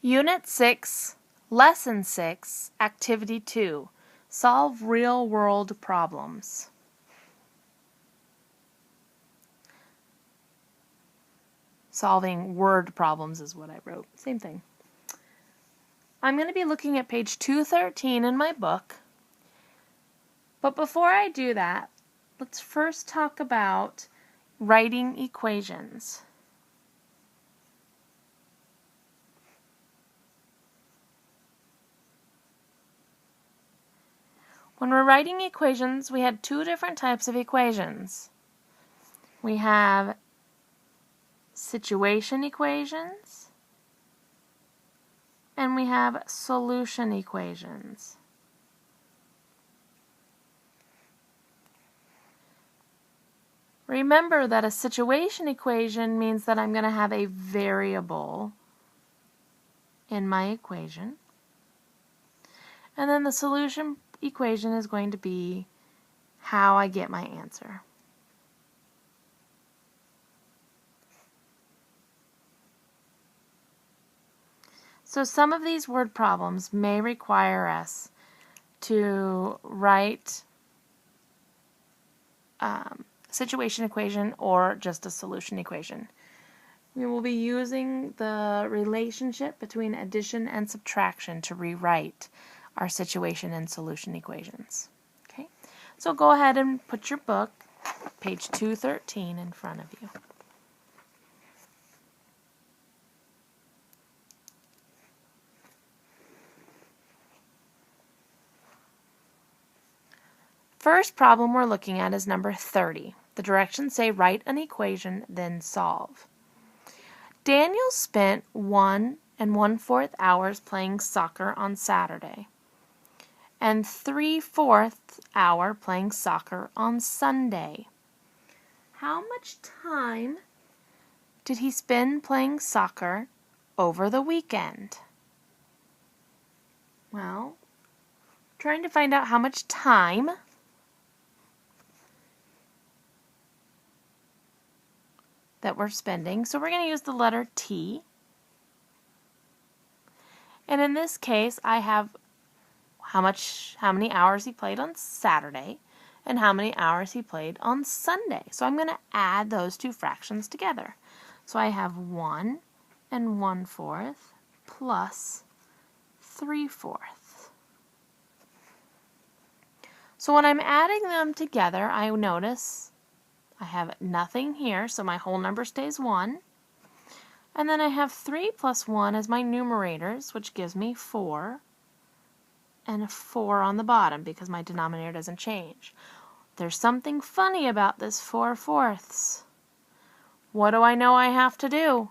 Unit 6, Lesson 6, Activity 2, Solve Real-World Problems. Solving word problems is what I wrote. Same thing. I'm going to be looking at page 213 in my book. But before I do that, let's first talk about writing equations. When we're writing equations, we had two different types of equations. We have situation equations and we have solution equations. Remember that a situation equation means that I'm going to have a variable in my equation. And then the solution equation is going to be how I get my answer. So some of these word problems may require us to write situation equation or just a solution equation. We will be using the relationship between addition and subtraction to rewrite our situation and solution equations. Okay, so go ahead and put your book, page 213, in front of you. First problem we're looking at is number 30. The directions say write an equation, then solve. Daniel spent 1 1/4 hours playing soccer on Saturday and 3/4 hour playing soccer on Sunday. How much time did he spend playing soccer over the weekend? Well, trying to find out how much time that we're spending. So we're going to use the letter T. And in this case, I have how many hours he played on Saturday and how many hours he played on Sunday. So I'm going to add those two fractions together. So I have 1 1/4 plus 3/4. So when I'm adding them together, I notice I have nothing here, so my whole number stays 1. And then I have 3 plus 1 as my numerators, which gives me 4, and a 4 on the bottom because my denominator doesn't change. There's something funny about this 4/4. What do I know I have to do?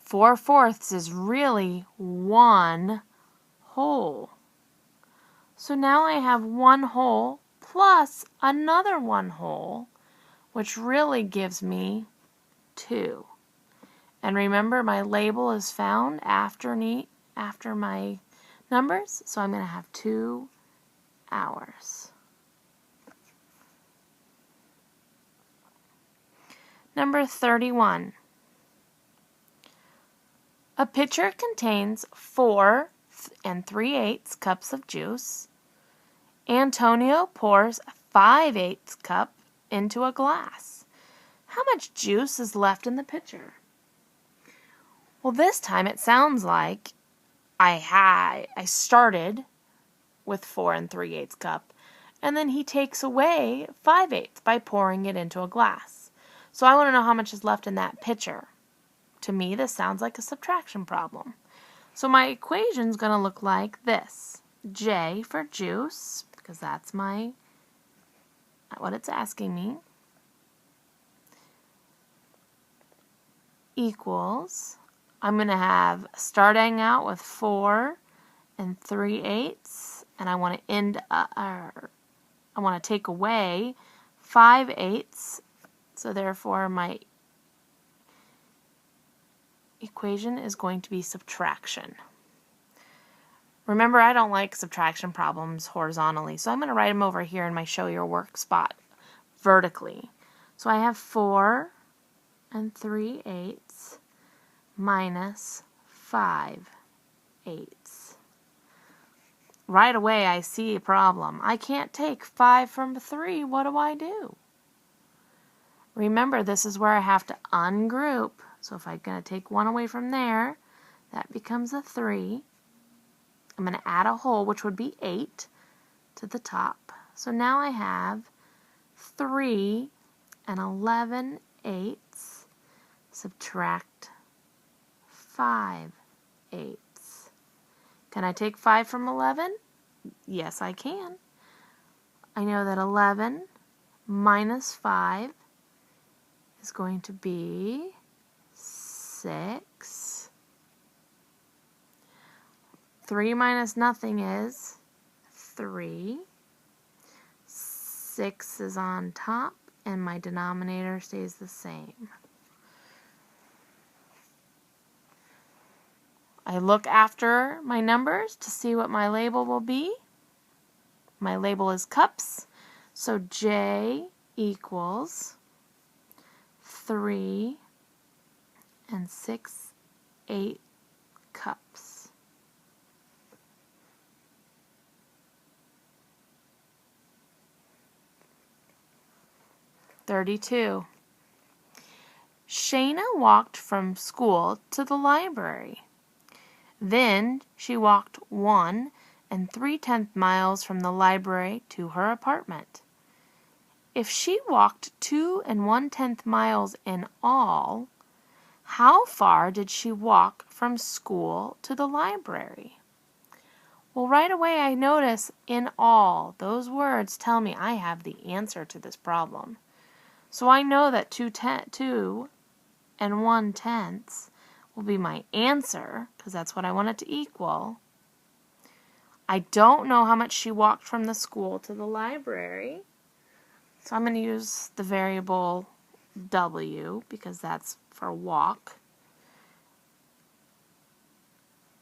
4/4 is really 1 whole. So now I have 1 whole plus another 1 whole, which really gives me 2. And remember, my label is found after my numbers, so I'm going to have 2 hours. Number 31. A pitcher contains 4 3/8 cups of juice. Antonio pours 5/8 cup into a glass. How much juice is left in the pitcher? Well, this time it sounds like I started with 4 3/8 cup, and then he takes away 5/8 by pouring it into a glass. So I want to know how much is left in that pitcher. To me, this sounds like a subtraction problem. So my equation is going to look like this. J for juice, because that's what it's asking me, equals, I'm going to have starting out with 4 3/8, and I want to I want to take away 5/8, so therefore my equation is going to be subtraction. Remember, I don't like subtraction problems horizontally, so I'm going to write them over here in my show your work spot vertically. So I have 4 3/8 minus 5/8. Right away I see a problem. I can't take 5 from 3. What do I do? Remember, this is where I have to ungroup. So if I'm going to take 1 away from there, that becomes a 3. I'm going to add a whole, which would be 8, to the top. So now I have 3 and 11/8 subtract 5/8. Can I take 5 from 11? Yes, I can. I know that 11 minus 5 is going to be 6. 3 minus nothing is 3. 6 is on top, and my denominator stays the same. I look after my numbers to see what my label will be. My label is cups, so J equals 3 and 6/8 cups. (32) Shayna walked from school to the library. Then she walked 1 3/10 miles from the library to her apartment. If she walked 2 1/10 miles in all, how far did she walk from school to the library? Well, right away I notice in all. Those words tell me I have the answer to this problem. So I know that 2 1/10 will be my answer, because that's what I want it to equal. I don't know how much she walked from the school to the library, so I'm going to use the variable W, because that's for walk.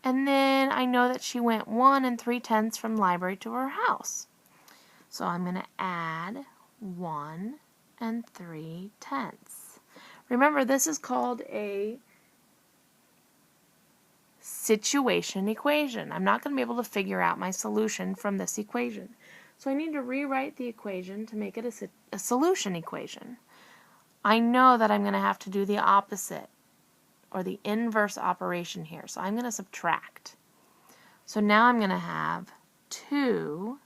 And then I know that she went 1 3/10 from library to her house. So I'm going to add 1 3/10. Remember, this is called a situation equation. I'm not going to be able to figure out my solution from this equation. So I need to rewrite the equation to make it a solution equation. I know that I'm going to have to do the opposite, or the inverse operation here. So I'm going to subtract. So now I'm going to have 2,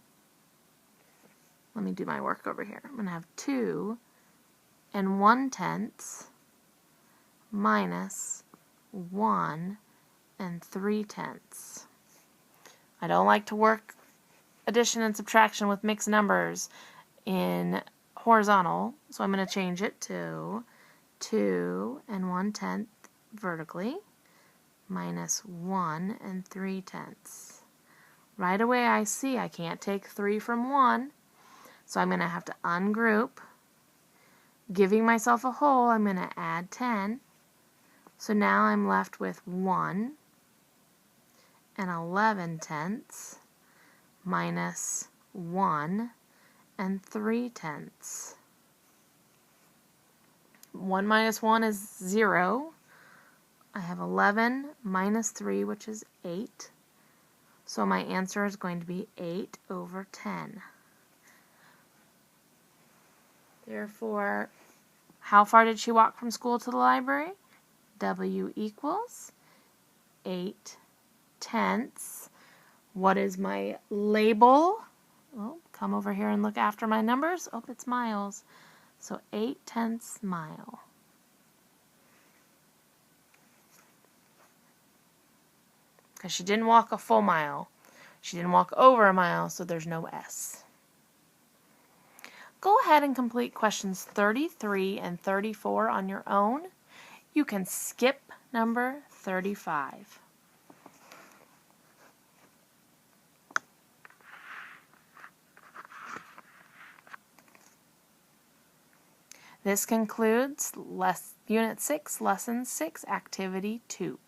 let me do my work over here. I'm going to have 2 1/10 minus 1 3/10. I don't like to work addition and subtraction with mixed numbers in horizontal, so I'm going to change it to 2 1/10 vertically minus 1 3/10. Right away I see I can't take 3 from 1, so I'm going to have to ungroup. Giving myself a whole, I'm going to add 10. So now I'm left with 1 11/10 minus 1 3/10. 1 minus 1 is 0. I have 11 minus 3, which is 8. So my answer is going to be 8/10. Therefore, how far did she walk from school to the library? W equals 8/10. What is my label? Oh, come over here and look after my numbers. Oh, it's miles. So 8/10 mile. Because she didn't walk a full mile. She didn't walk over a mile, so there's no S. Go ahead and complete questions 33 and 34 on your own. You can skip number 35. This concludes Unit 6, Lesson 6, Activity 2.